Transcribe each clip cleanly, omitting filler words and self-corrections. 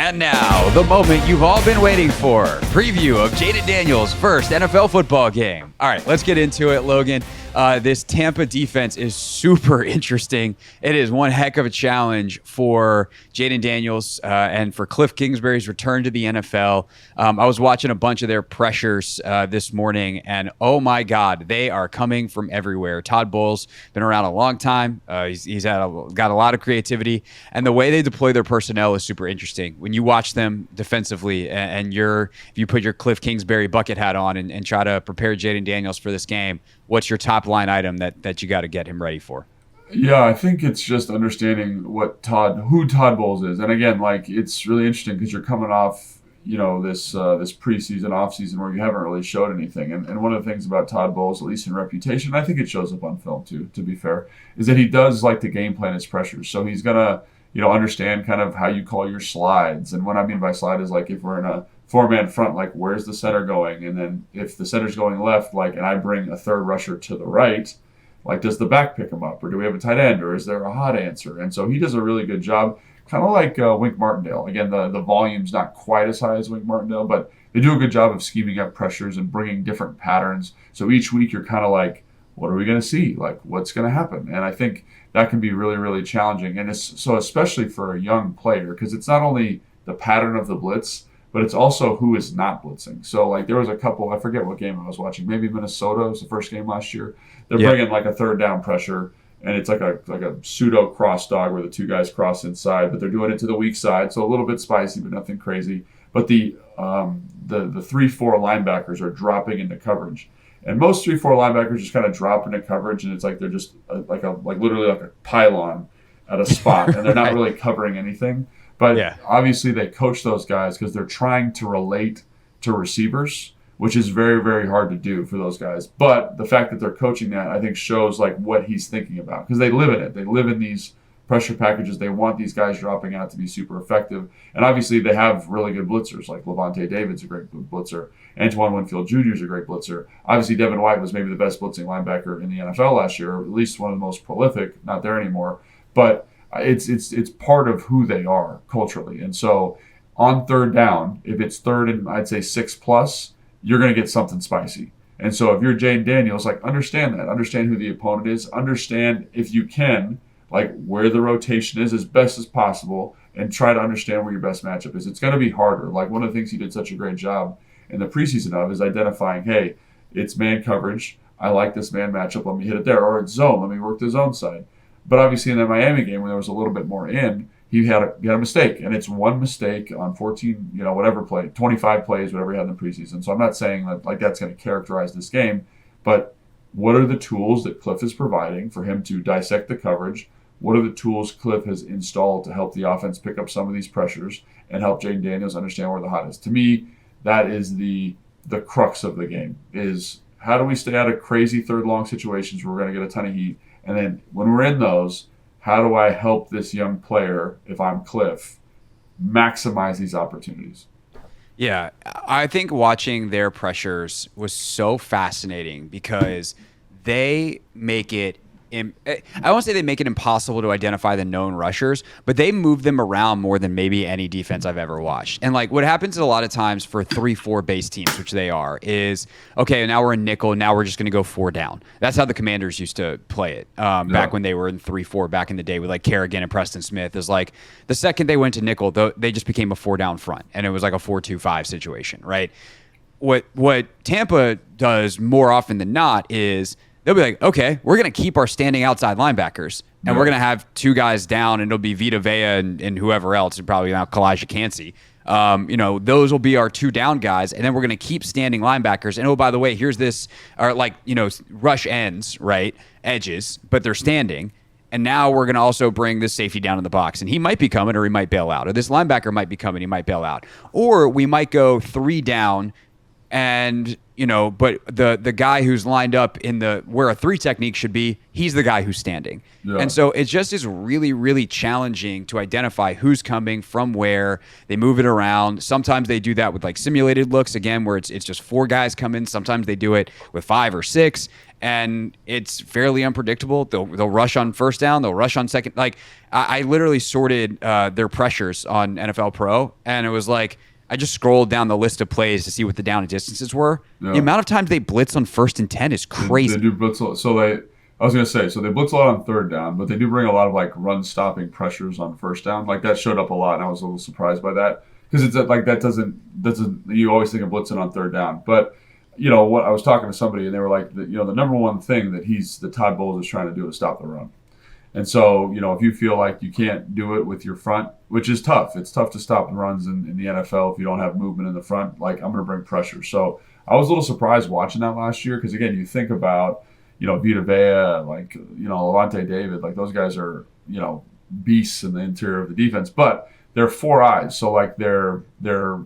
And now, the moment you've all been waiting for. Preview of Jayden Daniels' first NFL football game. All right, let's get into it, Logan. This Tampa defense is super interesting. It is one heck of a challenge for Jayden Daniels and for Kliff Kingsbury's return to the NFL. I was watching a bunch of their pressures this morning, and oh my God, they are coming from everywhere. Todd Bowles been around a long time. He's got a lot of creativity, and the way they deploy their personnel is super interesting. When you watch them defensively, and if you put your Kliff Kingsbury bucket hat on and try to prepare Jayden Daniels for this game, what's your top line item that you got to get him ready for? Yeah, I think it's just understanding who Todd Bowles is. And again, it's really interesting because you're coming off, this preseason, offseason where you haven't really showed anything. And one of the things about Todd Bowles, at least in reputation, I think it shows up on film too, to be fair, is that he does like to game plan his pressures. So he's going to, understand kind of how you call your slides. And what I mean by slide is if we're in a four-man front, where's the center going? And then if the center's going left, and I bring a third rusher to the right, does the back pick him up? Or do we have a tight end? Or is there a hot answer? And so he does a really good job, kind of like Wink Martindale. Again, the volume's not quite as high as Wink Martindale, but they do a good job of scheming up pressures and bringing different patterns. So each week you're kind of what are we going to see? What's going to happen? And I think that can be really, really challenging. And so especially for a young player, because it's not only the pattern of the blitz, but it's also who is not blitzing. So there was a couple, I forget what game I was watching, maybe Minnesota was the first game last year. They're bringing a third down pressure, and it's like a pseudo cross dog where the two guys cross inside, but they're doing it to the weak side, so a little bit spicy, but nothing crazy. But the 3-4 linebackers are dropping into coverage. And most 3-4 linebackers just kind of drop into coverage, and it's they're just literally like a pylon at a spot, and they're not really covering anything. But obviously they coach those guys because they're trying to relate to receivers, which is very, very hard to do for those guys. But the fact that they're coaching that, I think, shows what he's thinking about, because they live in it. They live in these pressure packages. They want these guys dropping out to be super effective. And obviously they have really good blitzers, like Levante David's a great blitzer. Antoine Winfield Jr. is a great blitzer. Obviously Devin White was maybe the best blitzing linebacker in the NFL last year, or at least one of the most prolific, not there anymore. But it's part of who they are culturally. And so on third down, if it's third and I'd say 6+, you're going to get something spicy. And so if you're Jayden Daniels, understand that. Understand who the opponent is. Understand, if you can, where the rotation is as best as possible, and try to understand where your best matchup is. It's going to be harder. One of the things he did such a great job in the preseason of is identifying, hey, it's man coverage. I like this man matchup. Let me hit it there. Or it's zone. Let me work the zone side. But obviously in the Miami game, when there was a little bit more he had a mistake. And it's one mistake on 14, whatever play, 25 plays, whatever he had in the preseason. So I'm not saying that that's going to characterize this game. But what are the tools that Kliff is providing for him to dissect the coverage? What are the tools Kliff has installed to help the offense pick up some of these pressures and help Jayden Daniels understand where the hot is? To me, that is the crux of the game, is how do we stay out of crazy third long situations where we're going to get a ton of heat? And then when we're in those, how do I help this young player, if I'm Kliff, maximize these opportunities? Yeah, I think watching their pressures was so fascinating because they make it I won't say they make it impossible to identify the known rushers, but they move them around more than maybe any defense I've ever watched. And what happens a lot of times for 3-4 base teams, which they are, is, okay, now we're in nickel, now we're just going to go 4 down. That's how the Commanders used to play it back when they were in 3-4 back in the day with Kerrigan and Preston Smith. Is the second they went to nickel, they just became a 4-down front, and it was a 4-2-5 situation, right? What Tampa does more often than not is they'll be okay, we're going to keep our standing outside linebackers, and we're going to have 2 guys down, and it'll be Vita Vea and whoever else, and probably now Kalijah Cansey. Those will be our 2 down guys, and then we're going to keep standing linebackers. And, oh, by the way, here's this, or rush ends, right, edges, but they're standing. And now we're going to also bring this safety down in the box, and he might be coming or he might bail out, or this linebacker might be coming, he might bail out. Or we might go 3 down, and but the guy who's lined up in where a 3 technique should be, he's the guy who's standing. Yeah. And so it just is really, really challenging to identify who's coming from where. They move it around. Sometimes they do that with simulated looks, again, where it's just 4 guys coming. Sometimes they do it with 5 or 6. and it's fairly unpredictable. They'll rush on first down, they'll rush on second. Like I literally sorted their pressures on NFL Pro, and it was like I just scrolled down the list of plays to see what the down and distances were. Yeah. The amount of times they blitz on 1st and 10 is crazy. They do blitz. I was going to say, so they blitz a lot on 3rd down, but they do bring a lot of like run stopping pressures on 1st down. Like that showed up a lot, and I was a little surprised by that because it's like that doesn't you always think of blitzing on 3rd down, but what I was talking to somebody and they were like, the number one thing that Todd Bowles is trying to do is stop the run. And so, if you feel like you can't do it with your front, which is tough, it's tough to stop the runs in the NFL if you don't have movement in the front. Like, I'm going to bring pressure. So I was a little surprised watching that last year because, again, you think about, Vita Vea, like, Levante David, like those guys are, beasts in the interior of the defense. But they're 4 eyes. So, like, they're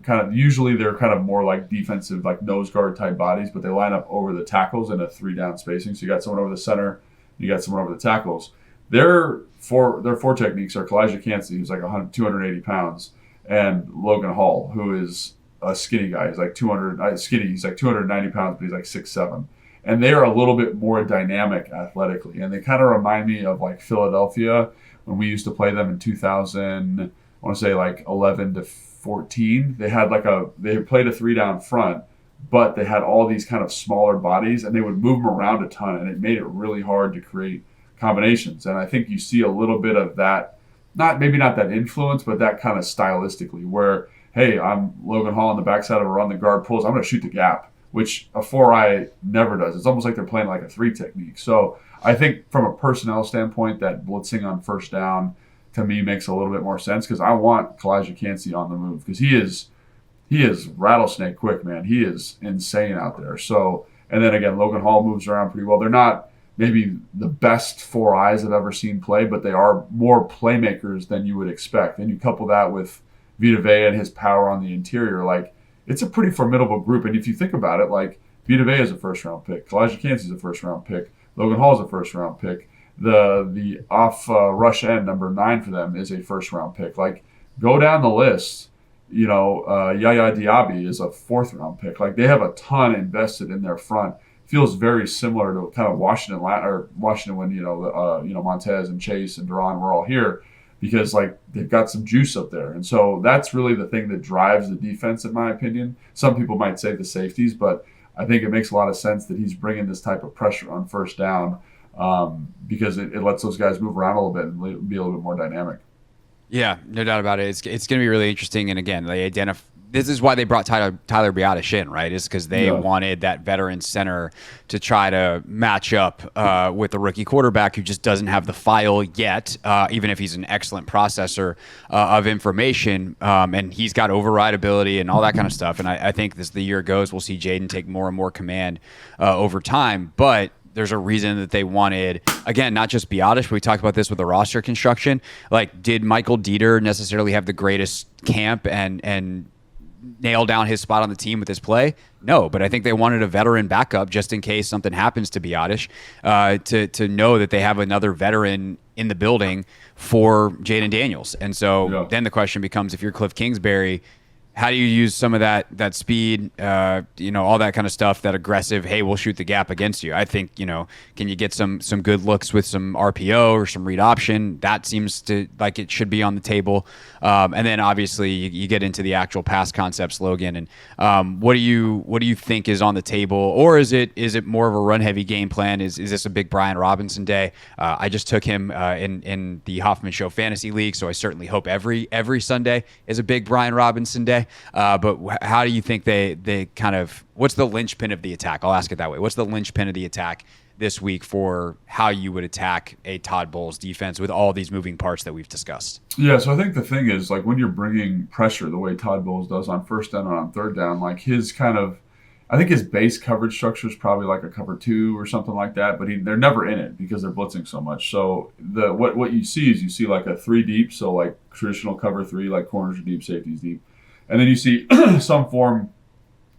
kind of more like defensive, like nose guard type bodies, but they line up over the tackles in a 3-down spacing. So you got someone over the center, you got someone over the tackles. Their four techniques are Kalijah Kancey, who's like 280 pounds, and Logan Hall, who is a skinny guy. He's like 290 pounds, but he's like 6'7". And they are a little bit more dynamic athletically. And they kind of remind me of like Philadelphia when we used to play them in 2000, I want to say like 11 to 14. They played a 3-down front, but they had all these kind of smaller bodies, and they would move them around a ton, and it made it really hard to create combinations. And I think you see a little bit of that, maybe not that influence, but that kind of stylistically where, hey, I'm Logan Hall on the backside of a run, the guard pulls, I'm going to shoot the gap, which a 4-eye never does. It's almost like they're playing like a 3 technique. So I think from a personnel standpoint, that blitzing on 1st down to me makes a little bit more sense because I want Kalijah Kancey on the move because he is rattlesnake quick, man. He is insane out there. So, and then again, Logan Hall moves around pretty well. They're not maybe the best 4 eyes I've ever seen play, but they are more playmakers than you would expect. And you couple that with Vita Vea and his power on the interior, like it's a pretty formidable group. And if you think about it, like Vita Vea is a 1st-round pick, Kalijah Kancey is a 1st-round pick, Logan Hall is a 1st-round pick. The off rush end number 9 for them is a 1st-round pick. Like go down the list. Yaya Diaby is a 4th-round pick. Like they have a ton invested in their front. Feels very similar to kind of Washington when Montez and Chase and Duran were all here because like they've got some juice up there, and so that's really the thing that drives the defense, in my opinion. Some people might say the safeties, but I think it makes a lot of sense that he's bringing this type of pressure on 1st down because it lets those guys move around a little bit and be a little bit more dynamic. Yeah, no doubt about it. It's going to be really interesting, and again, this is why they brought Tyler Biadasz in, right? Is because they wanted that veteran center to try to match up with a rookie quarterback who just doesn't have the file yet, even if he's an excellent processor of information, and he's got override ability and all that kind of stuff. And I think as the year goes, we'll see Jayden take more and more command over time. But there's a reason that they wanted, again, not just Biadasz, but we talked about this with the roster construction. Like, did Michael Dieter necessarily have the greatest camp and nail down his spot on the team with his play? No, but I think they wanted a veteran backup just in case something happens to Biadasz, to know that they have another veteran in the building for Jayden Daniels. And so then the question becomes, if you're Kliff Kingsbury, how do you use some of that speed, all that kind of stuff, that aggressive, hey, we'll shoot the gap against you? I think, can you get some good looks with some RPO or some read option? That seems to like it should be on the table. And then obviously you get into the actual pass concepts, Logan. And what do you think is on the table? Or is it more of a run heavy game plan? Is this a big Brian Robinson day? I just took him in the Hoffman Show Fantasy League, so I certainly hope every Sunday is a big Brian Robinson day. But how do you think they kind of, what's the linchpin of the attack? I'll ask it that way. What's the linchpin of the attack this week for how you would attack a Todd Bowles defense with all these moving parts that we've discussed? Yeah, so I think the thing is, like, when you're bringing pressure the way Todd Bowles does on 1st down and on 3rd down, like I think his base coverage structure is probably like a cover 2 or something like that, but they're never in it because they're blitzing so much. So what you see like a 3 deep, so like traditional cover 3, like corners are deep, safeties deep. And then you see some form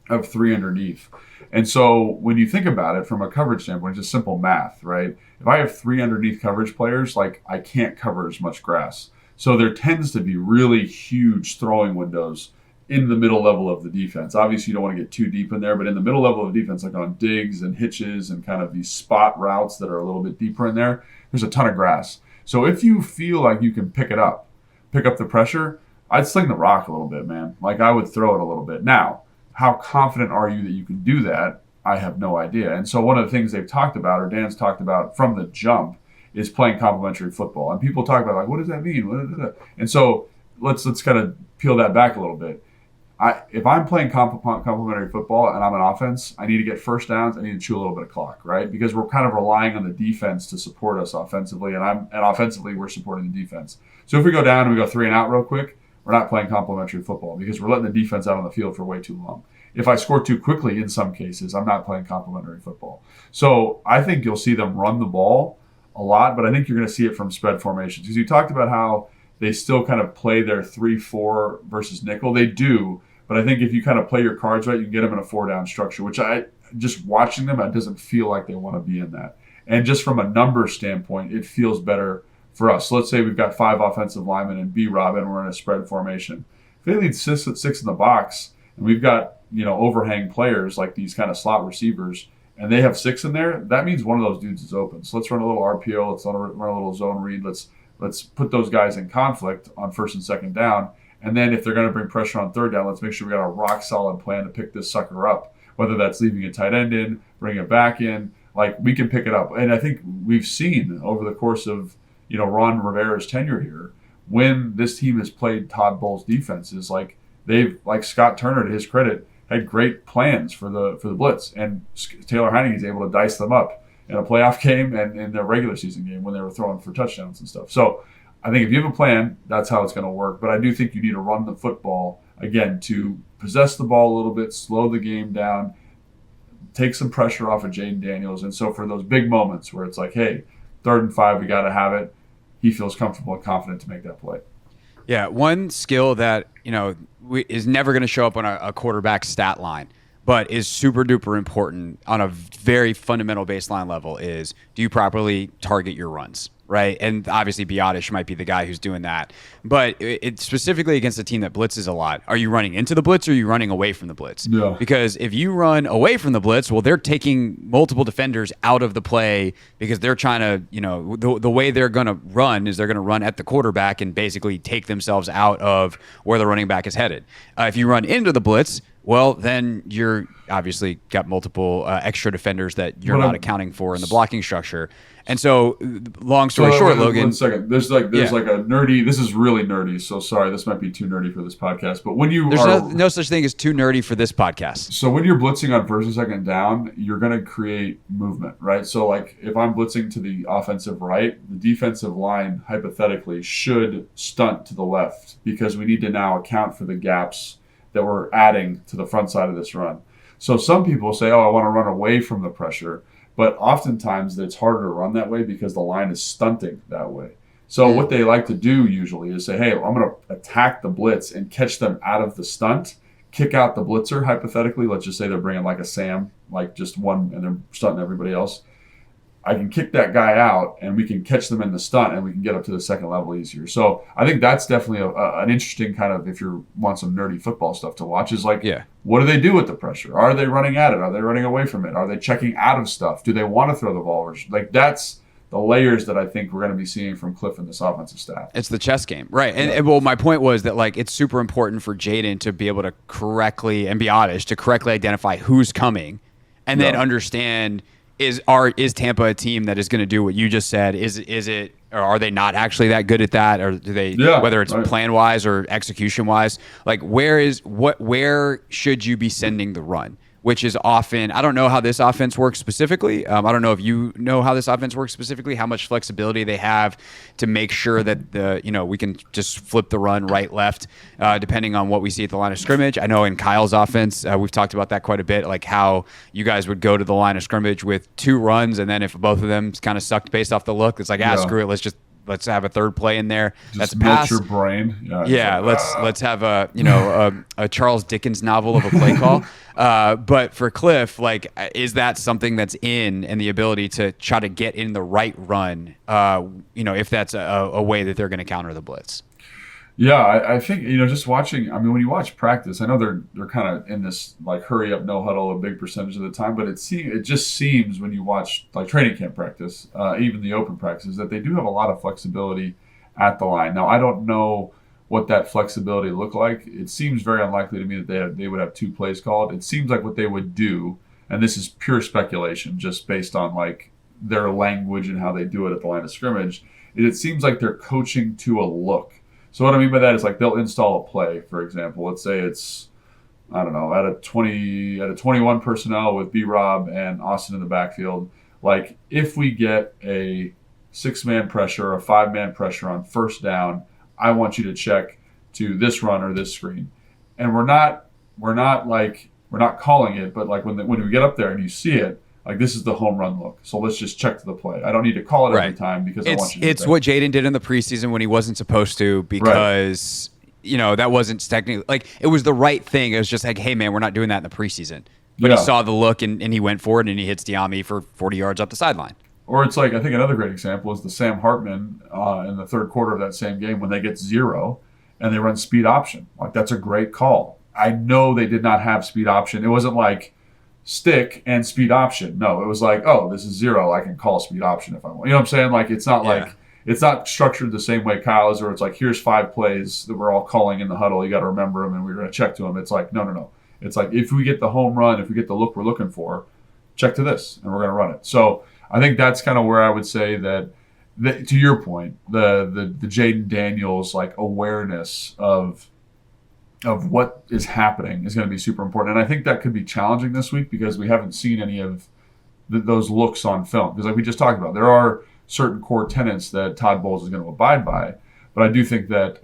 of 3 underneath. And so when you think about it from a coverage standpoint, it's just simple math, right? If I have 3 underneath coverage players, like I can't cover as much grass. So there tends to be really huge throwing windows in the middle level of the defense. Obviously, you don't want to get too deep in there, but in the middle level of the defense, like on digs and hitches and kind of these spot routes that are a little bit deeper in there, there's a ton of grass. So if you feel like you can pick up the pressure, I'd sling the rock a little bit, man. Like I would throw it a little bit. Now, how confident are you that you can do that? I have no idea. And so one of the things they've talked about, or Dan's talked about from the jump, is playing complementary football. And people talk about, like, what does that mean? And so let's kind of peel that back a little bit. If I'm playing complementary football and I'm an offense, I need to get first downs. I need to chew a little bit of clock, right? Because we're kind of relying on the defense to support us offensively, and offensively we're supporting the defense. So if we go down and we go 3 and out real quick, we're not playing complementary football because we're letting the defense out on the field for way too long. If I score too quickly in some cases, I'm not playing complementary football. So I think you'll see them run the ball a lot, but I think you're going to see it from spread formations. Because you talked about how they still kind of play their 3-4 versus nickel. They do, but I think if you kind of play your cards right, you can get them in a 4-down structure, which just watching them, it doesn't feel like they want to be in that. And just from a number standpoint, it feels better for us. So let's say we've got 5 offensive linemen and B-Rob, and we're in a spread formation. If they lead 6 in the box, and we've got overhang players like these kind of slot receivers, and they have 6 in there, that means one of those dudes is open. So let's run a little RPO, let's run a little zone read, let's put those guys in conflict on 1st and 2nd down. And then if they're going to bring pressure on 3rd down, let's make sure we got a rock solid plan to pick this sucker up, whether that's leaving a tight end in, bringing it back in, like we can pick it up. And I think we've seen over the course of Ron Rivera's tenure here, when this team has played Todd Bowles' defenses, like they've, like Scott Turner, to his credit, had great plans for the blitz, and Taylor Heinicke is able to dice them up in a playoff game and in their regular season game when they were throwing for touchdowns and stuff. So I think if you have a plan, that's how it's going to work. But I do think you need to run the football, again, to possess the ball a little bit, slow the game down, take some pressure off of Jayden Daniels. And so for those big moments where it's like, hey, 3rd and 5, we got to have it, he feels comfortable and confident to make that play. Yeah, one skill that is never going to show up on a quarterback stat line, but is super duper important on a very fundamental baseline level is, do you properly target your runs, right? And obviously Biotish might be the guy who's doing that, but it's specifically against a team that blitzes a lot. Are you running into the blitz or are you running away from the blitz? Yeah. Because if you run away from the blitz, well, they're taking multiple defenders out of the play because they're trying to, the way they're going to run is they're going to run at the quarterback and basically take themselves out of where the running back is headed. If you run into the blitz, well, then you're obviously got multiple extra defenders that you're not accounting for in the blocking structure. And so, long story short, Logan. 1 second. There's like a nerdy. This is really nerdy. So sorry, this might be too nerdy for this podcast. But when there's no such thing as too nerdy for this podcast. So when you're blitzing on 1st and 2nd down, you're going to create movement, right? So like if I'm blitzing to the offensive right, the defensive line hypothetically should stunt to the left because we need to now account for the gaps that we're adding to the front side of this run. So some people say, oh, I want to run away from the pressure. But oftentimes it's harder to run that way because the line is stunting that way. So what they like to do usually is say, hey, I'm going to attack the blitz and catch them out of the stunt, kick out the blitzer, hypothetically. Let's just say they're bringing like a Sam, like just one, and they're stunting everybody else. I can kick that guy out and we can catch them in the stunt and we can get up to the 2nd level easier. So I think that's definitely an interesting kind of, if you want some nerdy football stuff to watch, is like, what do they do with the pressure? Are they running at it? Are they running away from it? Are they checking out of stuff? Do they want to throw the ball? Like that's the layers that I think we're going to be seeing from Kliff and this offensive staff. It's the chess game. Right. And well, my point was that like it's super important for Jayden to be able to correctly, and Biotish to correctly identify who's coming and then understand, is Tampa a team that is going to do what you just said? Is it, or are they not actually that good at that? Or do they, whether it's plan wise or execution wise, like where should you be sending the run? Which is often, I don't know how this offense works specifically. I don't know if you know how this offense works specifically, how much flexibility they have to make sure that we can just flip the run right, left, depending on what we see at the line of scrimmage. I know in Kyle's offense, we've talked about that quite a bit, like how you guys would go to the line of scrimmage with 2 runs, and then if both of them kind of sucked based off the look, it's like, screw it, let's have a 3rd play in there. That's a pass. Your brain. Let's have a Charles Dickens novel of a play call. But for Kliff, like, is that something that's in, and the ability to try to get in the right run? If that's a way that they're going to counter the blitz. Yeah, I think just watching. I mean, when you watch practice, I know they're kind of in this like hurry up, no huddle a big percentage of the time, but it just seems when you watch like training camp practice, even the open practices, that they do have a lot of flexibility at the line. Now, I don't know what that flexibility look like. It seems very unlikely to me that they would have two plays called. It seems like what they would do, and this is pure speculation, just based on like their language and how they do it at the line of scrimmage. It seems like they're coaching to a look. So what I mean by that is like they'll install a play, for example. Let's say it's, I don't know, at a 21 personnel with B-Rob and Austin in the backfield. Like if we get a 6-man pressure, a 5-man pressure on first down, I want you to check to this run or this screen. And we're not calling it, but like when we get up there and you see it, like this is the home run look. So let's just check to the play. I don't need to call it every time because I want you to. It's what Jayden did in the preseason when he wasn't supposed to because that wasn't technically like it was the right thing. It was just like, hey man, we're not doing that in the preseason. But he saw the look and he went for it and he hits Diami for 40 yards up the sideline. Or it's like I think another great example is the Sam Hartman in the third quarter of that same game when they get 0 and they run speed option. Like that's a great call. I know they did not have speed option. It wasn't like stick and speed option. No, it was like, oh, this is 0. I can call speed option if I want. You know what I'm saying? Like it's not like it's not structured the same way Kyle is, or it's like here's 5 plays that we're all calling in the huddle. You got to remember them and we're going to check to them. It's like no. It's like if we get the home run, if we get the look we're looking for, check to this and we're going to run it. So I think that's kind of where I would say that to your point, the Jayden Daniels like awareness of what is happening is going to be super important. And I think that could be challenging this week because we haven't seen any of those looks on film. Because like we just talked about, there are certain core tenets that Todd Bowles is going to abide by. But I do think that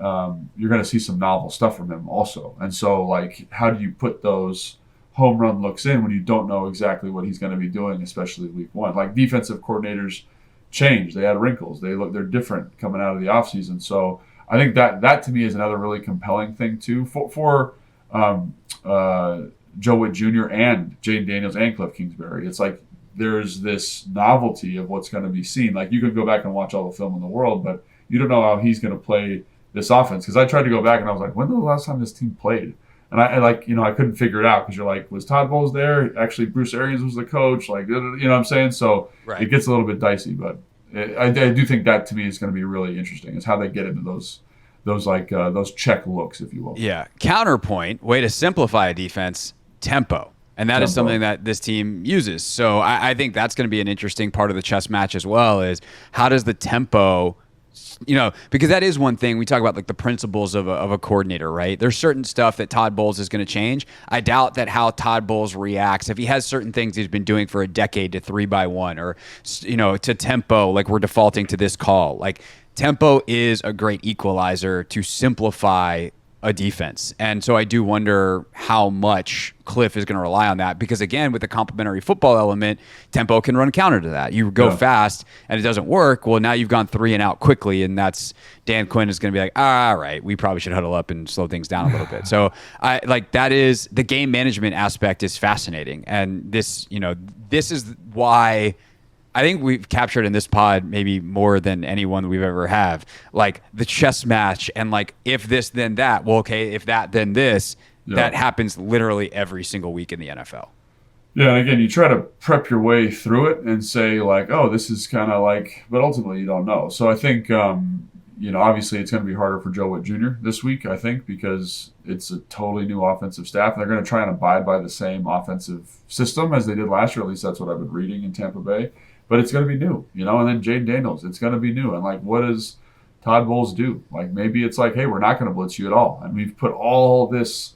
you're going to see some novel stuff from him also. And so like, how do you put those home run looks in when you don't know exactly what he's going to be doing, especially week 1? Like defensive coordinators change. They add wrinkles. They're different coming out of the offseason. So I think that to me is another really compelling thing too for Joe Witt Jr. and Jayden Daniels and Kliff Kingsbury. It's like there's this novelty of what's going to be seen. Like you could go back and watch all the film in the world, but you don't know how he's going to play this offense. Because I tried to go back and I was like, when was the last time this team played? And I couldn't figure it out because you're like, was Todd Bowles there? Actually, Bruce Arians was the coach. Like, you know what I'm saying? So It gets a little bit dicey, but I do think that to me is going to be really interesting. Is how they get into those check looks, if you will. Yeah. Counterpoint, way to simplify a defense, tempo. And that is something that this team uses. So I think that's going to be an interesting part of the chess match as well is how does the tempo, because that is one thing we talk about, like the principles of a coordinator, right? There's certain stuff that Todd Bowles is going to change. I doubt that how Todd Bowles reacts, if he has certain things he's been doing for a decade to 3-by-1 or, to tempo, like we're defaulting to this call. Like tempo is a great equalizer to simplify a defense. And so I do wonder how much Kliff is going to rely on that because, again, with the complementary football element, tempo can run counter to that. You go fast and it doesn't work. Well, now you've gone 3 and out quickly, and that's Dan Quinn is going to be like, all right, we probably should huddle up and slow things down a little bit. So that is the game management aspect is fascinating. And this is why I think we've captured in this pod maybe more than anyone we've ever have, like the chess match and like if this then that. Well, okay, if that then this. That happens literally every single week in the NFL. Yeah, and again, you try to prep your way through it and say like, oh, this is kind of like, but ultimately you don't know. So I think obviously it's going to be harder for Joe Witt Jr. this week, I think, because it's a totally new offensive staff. And they're going to try and abide by the same offensive system as they did last year. At least that's what I've been reading in Tampa Bay. But it's going to be new, and then Jayden Daniels, it's going to be new. And, like, what does Todd Bowles do? Like, maybe it's like, hey, we're not going to blitz you at all. And we've put all these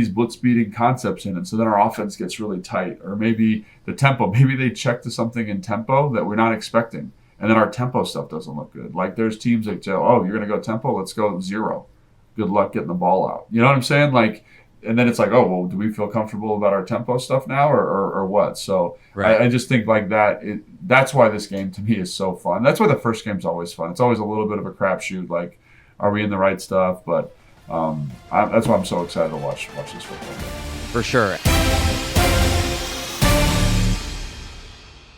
blitz-beating concepts in. And so then our offense gets really tight. Or maybe the tempo. Maybe they check to something in tempo that we're not expecting. And then our tempo stuff doesn't look good. Like, there's teams that say, oh, you're going to go tempo? Let's go 0. Good luck getting the ball out. You know what I'm saying? Like, and then it's like, oh, well, do we feel comfortable about our tempo stuff now or what? So I just think like that. That's why this game to me is so fun. That's why the first game's always fun. It's always a little bit of a crapshoot. Like, are we in the right stuff? But that's why I'm so excited to watch this football game. For sure.